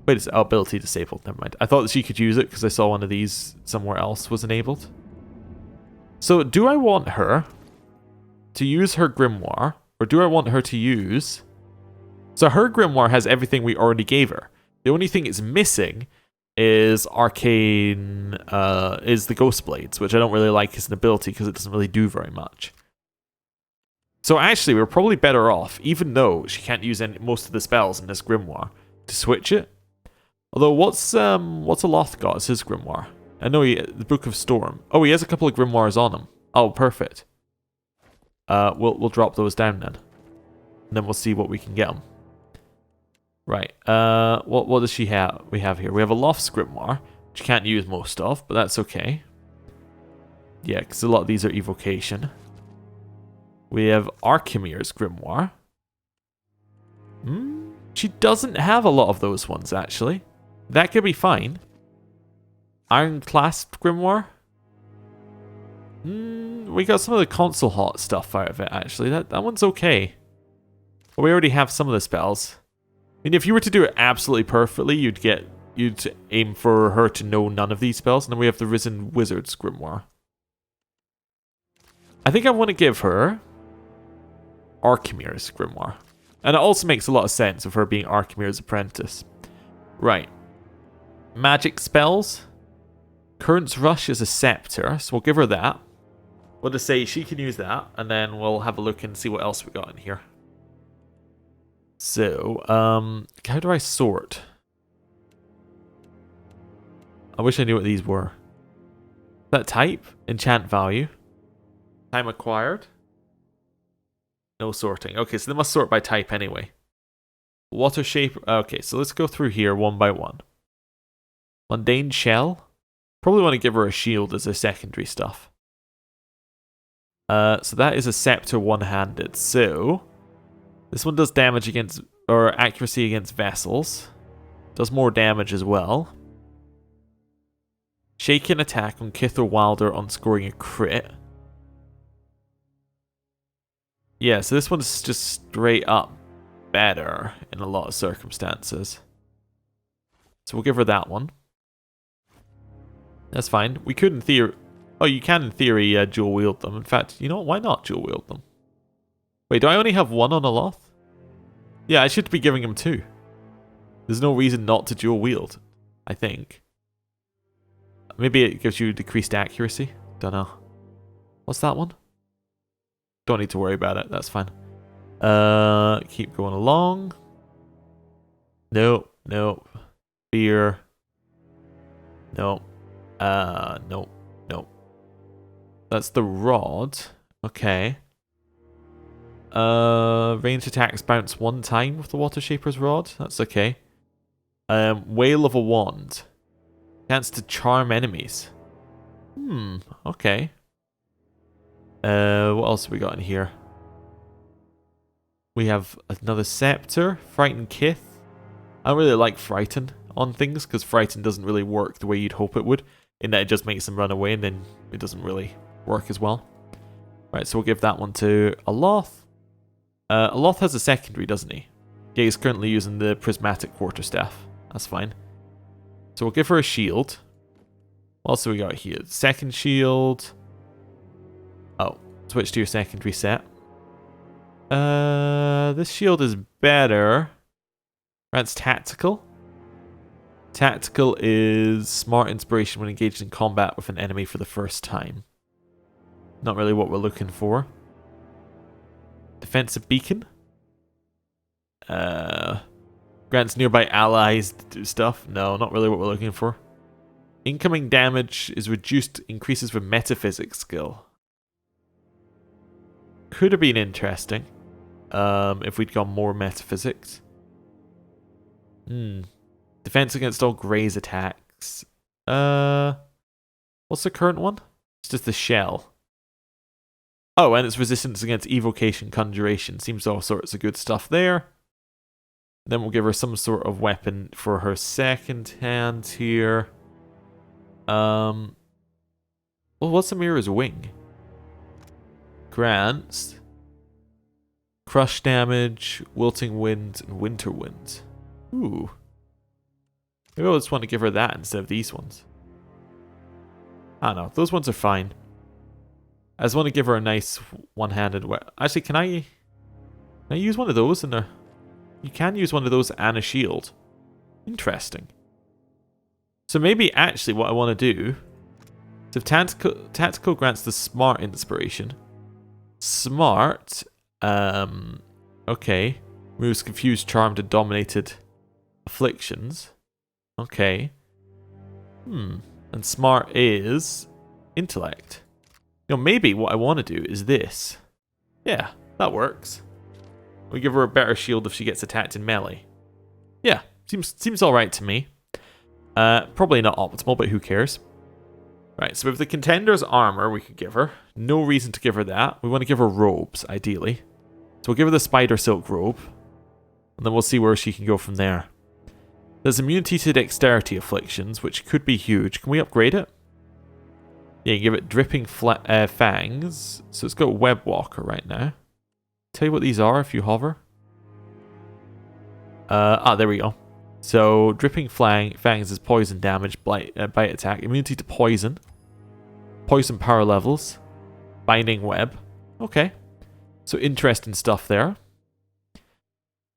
Wait, it's ability disabled. Never mind. I thought that she could use it because I saw one of these somewhere else was enabled. So do I want her to use her grimoire, or do I want her to use... So her grimoire has everything we already gave her. The only thing it's missing is Arcane, is the Ghost Blades, which I don't really like as an ability because it doesn't really do very much. So actually, we're probably better off, even though she can't use most of the spells in this grimoire, to switch it. Although, what's Aloth got as his grimoire? I know the Book of Storm. Oh, he has a couple of grimoires on him. Oh, perfect. We'll drop those down then, and then we'll see what we can get them. Right. What does she have? We have here. We have a Aloth's grimoire, which you can't use most of, but that's okay. Yeah, because a lot of these are evocation. We have Archimere's grimoire. She doesn't have a lot of those ones, actually. That could be fine. Iron Clasp grimoire. We got some of the console hot stuff out of it, actually. That one's okay. But we already have some of the spells. I mean, if you were to do it absolutely perfectly, you'd aim for her to know none of these spells. And then we have the Risen Wizard's grimoire. I think I want to give her Archimere's grimoire. And it also makes a lot of sense of her being Archimede's apprentice. Right. Magic spells. Current's Rush is a scepter, so we'll give her that. We'll just say she can use that, and then we'll have a look and see what else we got in here. So, how do I sort? I wish I knew what these were. That type, enchant value, time acquired. No sorting. Okay, so they must sort by type anyway. Water shape. Okay, so let's go through here one by one. Mundane shell. Probably want to give her a shield as a secondary stuff. So that is a scepter one-handed. So this one does damage against, or accuracy against vessels. Does more damage as well. Shaken attack on Kith or Wilder on scoring a crit. Yeah, so this one's just straight up better in a lot of circumstances. So we'll give her that one. That's fine. We could in theory... Oh, you can in theory dual wield them. In fact, you know what? Why not dual wield them? Wait, do I only have one on Aloth? Yeah, I should be giving him two. There's no reason not to dual wield, I think. Maybe it gives you decreased accuracy. Don't know. What's that one? Don't need to worry about it. That's fine. Keep going along. Nope. Nope. Fear. Nope. Nope. Nope. That's the rod. Okay. Ranged attacks bounce one time with the Water Shaper's rod. That's okay. Wail of a Wand. Chance to charm enemies. Okay. What else have we got in here? We have another scepter. Frighten Kith. I don't really like Frighten on things, because Frighten doesn't really work the way you'd hope it would, in that it just makes them run away, and then it doesn't really work as well. Right, so we'll give that one to Aloth. Aloth has a secondary, doesn't he? Yeah, he's currently using the Prismatic Quarterstaff. That's fine. So we'll give her a shield. What else have we got here? Second shield. Oh, switch to your secondary set. This shield is better. That's tactical. Tactical is smart inspiration when engaged in combat with an enemy for the first time. Not really what we're looking for. Defensive beacon. Grants nearby allies to do stuff. No, not really what we're looking for. Incoming damage is reduced, increases with metaphysics skill. Could have been interesting. If we'd gone more metaphysics. Defense against all graze attacks. What's the current one? It's just the shell. Oh, and it's resistance against evocation, conjuration. Seems all sorts of good stuff there. Then we'll give her some sort of weapon for her second hand here. Well, what's Amira's wing? Grants crush damage, wilting wind, and winter wind. Ooh. Maybe I'll just want to give her that instead of these ones. I don't know. Those ones are fine. I just want to give her a nice one-handed weapon. Actually, can I use one of those in there? You can use one of those and a shield. Interesting. So maybe actually what I want to do is if tactical grants the smart inspiration. Smart, okay. Moves confused, charmed, and dominated afflictions. Okay. And smart is intellect. You know, maybe what I want to do is this. Yeah, that works. We give her a better shield if she gets attacked in melee. Yeah, seems alright to me. Probably not optimal, but who cares? Right, so with the contender's armor we could give her. No reason to give her that. We want to give her robes, ideally. So we'll give her the spider silk robe. And then we'll see where she can go from there. There's immunity to dexterity afflictions, which could be huge. Can we upgrade it? Yeah, you give it dripping fangs. So it's got web walker right now. Tell you what these are if you hover. There we go. So dripping fangs is poison damage, bite attack, immunity to poison, poison power levels, binding web. Okay, so interesting stuff there.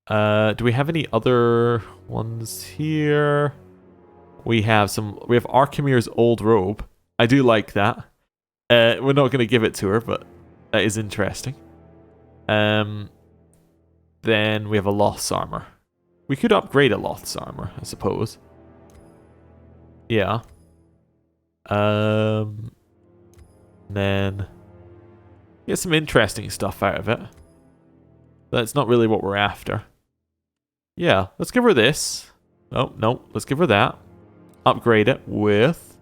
Do we have any other ones here? We have Archimere's old robe. I do like that. We're not going to give it to her, but that is interesting. Then we have a Loth's armor. We could upgrade a Loth's armor, I suppose. Yeah. Then get some interesting stuff out of it. But that's not really what we're after. Yeah, let's give her this. Oh, no, let's give her that. Upgrade it with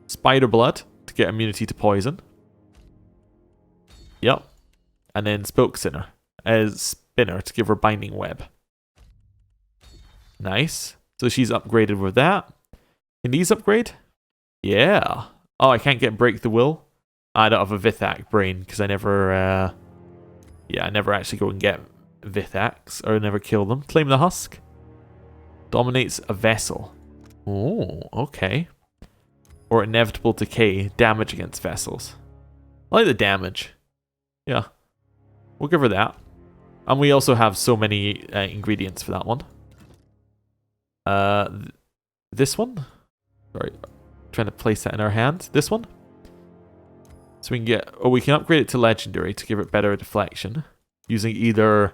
Spider Blood to get immunity to poison. Yep. And then Spinner to give her Binding Web. Nice. So she's upgraded with that. Can these upgrade? Yeah. Oh, I can't get Break the Will. I don't have a Vithak brain because I never I never actually go and get Vithaks or never kill them. Claim the Husk. Dominates a vessel. Oh, okay. Or Inevitable Decay. Damage against vessels. I like the damage. Yeah. We'll give her that. And we also have so many ingredients for that one. This one? Sorry. Trying to place that in our hand. This one? So we can get... Oh, we can upgrade it to Legendary to give it better deflection. Using either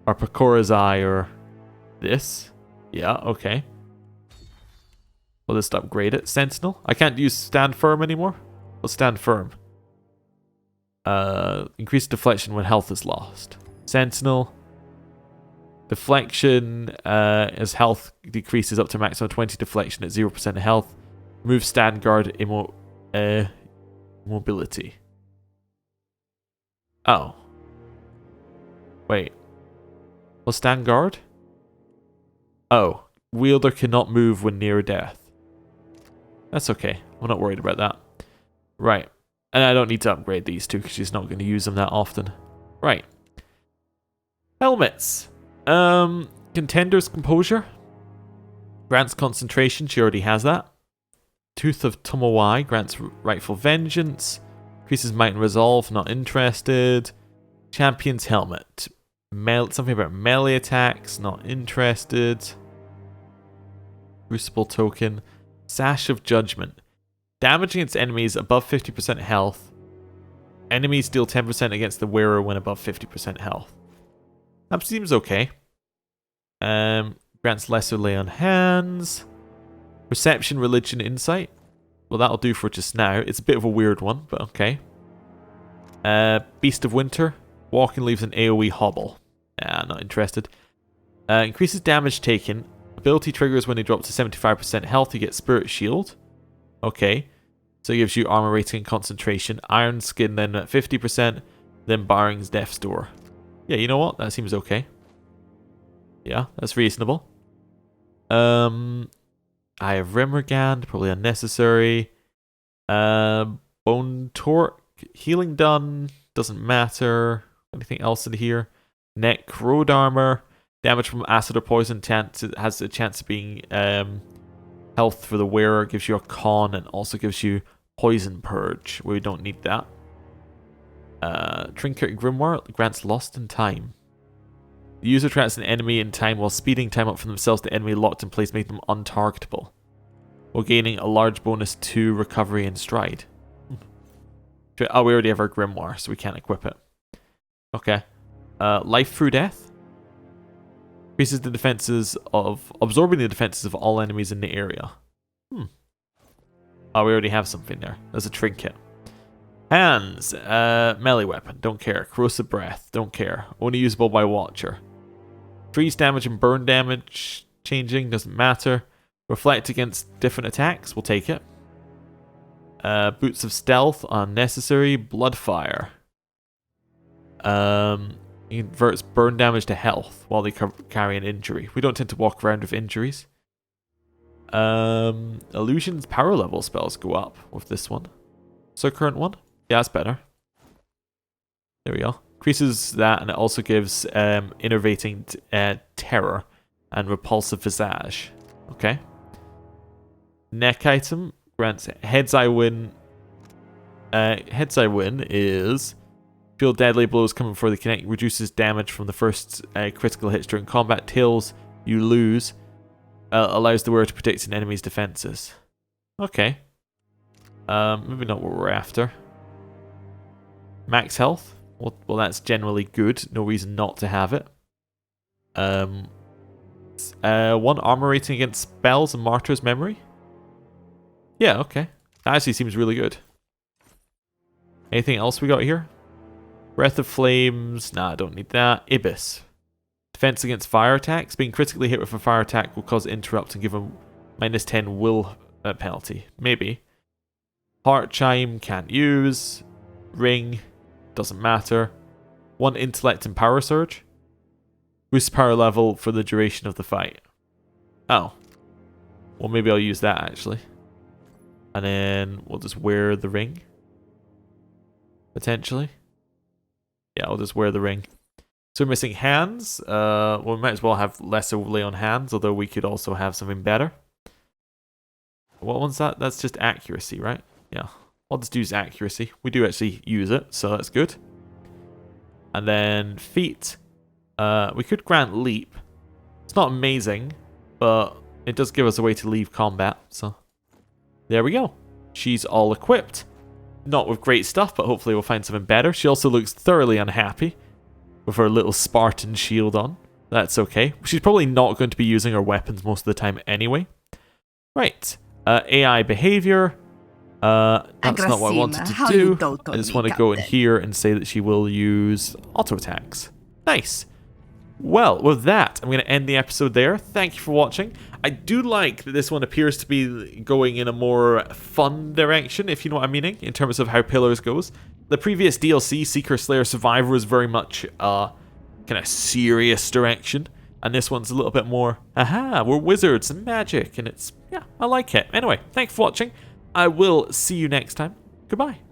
our Pakora's Eye or this. Yeah, okay. We'll just upgrade it. Sentinel. I can't use Stand Firm anymore. Let's Stand Firm. Increase deflection when health is lost. Sentinel. Deflection as health decreases up to maximum 20 deflection at 0% health. Move Stand Guard mobility. Oh. Wait. Well, Stand Guard? Oh. Wielder cannot move when near death. That's okay. I'm not worried about that. Right. And I don't need to upgrade these two because she's not going to use them that often. Right. Helmets. Contender's Composure. Grants concentration. She already has that. Tooth of Tumawai grants rightful vengeance. Increases might and resolve. Not interested. Champion's Helmet. Something about melee attacks. Not interested. Crucible Token. Sash of Judgment. Damage against enemies above 50% health. Enemies deal 10% against the wearer when above 50% health. That seems okay. Grants lesser lay on hands. Perception, Religion, Insight. Well, that'll do for just now. It's a bit of a weird one, but okay. Beast of Winter. Walking leaves an AoE hobble. Not interested. Increases damage taken. Ability triggers when he drops to 75% health. You get Spirit Shield. Okay. So it gives you armor rating and concentration. Iron Skin then at 50%. Then Baring's Death's Door. Yeah, you know what? That seems okay. Yeah, that's reasonable. Eye of Remergand, probably unnecessary. Bone Torque, Healing Done, doesn't matter. Anything else in here? Neck, Road Armor, damage from acid or poison has a chance of being health for the wearer, gives you a con, and also gives you Poison Purge. We don't need that. Trinket Grimoire grants Lost in Time. The user traps an enemy in time while speeding time up for themselves. The enemy locked in place, make them untargetable, while gaining a large bonus to recovery and stride. Oh, we already have our Grimoire, so we can't equip it. Okay. Life through Death. Increases the defenses of... Absorbing the defenses of all enemies in the area. Oh, we already have something there. There's a trinket. Hands. Melee weapon. Don't care. Corrosive Breath. Don't care. Only usable by Watcher. Freeze damage and burn damage changing. Doesn't matter. Reflect against different attacks. We'll take it. Boots of Stealth. Unnecessary. Bloodfire. Inverts burn damage to health while they carry an injury. We don't tend to walk around with injuries. Illusion's power level spells go up with this one. So current one? Yeah, that's better. There we go. Increases that, and it also gives Innervating Terror and Repulsive Visage. Okay. Neck item grants Heads I Win. Heads I Win is Feel deadly blows coming before they connect. Reduces damage from the first critical hits during combat. Tails you lose. Allows the wearer to protect an enemy's defenses. Okay. Maybe not what we're after. Max health. Well, that's generally good. No reason not to have it. 1 armor rating against spells and martyr's memory. Yeah, okay. That actually seems really good. Anything else we got here? Breath of Flames. Nah, I don't need that. Ibis. Defense against fire attacks. Being critically hit with a fire attack will cause interrupt and give a -10 will penalty. Maybe. Heart Chime. Can't use. Ring. Doesn't matter. 1 intellect and power surge. Boost power level for the duration of the fight. Oh. Well, maybe I'll use that actually. And then we'll just wear the ring. Potentially. Yeah, I'll just wear the ring. So we're missing hands. Well, we might as well have less overlay on hands, although we could also have something better. What one's that? That's just accuracy, right? Yeah. I'll just use accuracy. We do actually use it, so that's good. And then feet. We could grant leap. It's not amazing, but it does give us a way to leave combat, so there we go. She's all equipped. Not with great stuff, but hopefully we'll find something better. She also looks thoroughly unhappy with her little Spartan shield on. That's okay. She's probably not going to be using her weapons most of the time anyway. Right. AI behavior. That's not what I wanted to do. I just want to go in here and say that she will use auto attacks. Nice. Well, with that, I'm going to end the episode there. Thank you for watching. I do like that this one appears to be going in a more fun direction, if you know what I'm meaning, in terms of how Pillars goes. The previous DLC, Seeker, Slayer, Survivor, was very much kind of serious direction. And this one's a little bit more, aha, we're wizards and magic. And it's, yeah, I like it. Anyway, thanks for watching. I will see you next time. Goodbye.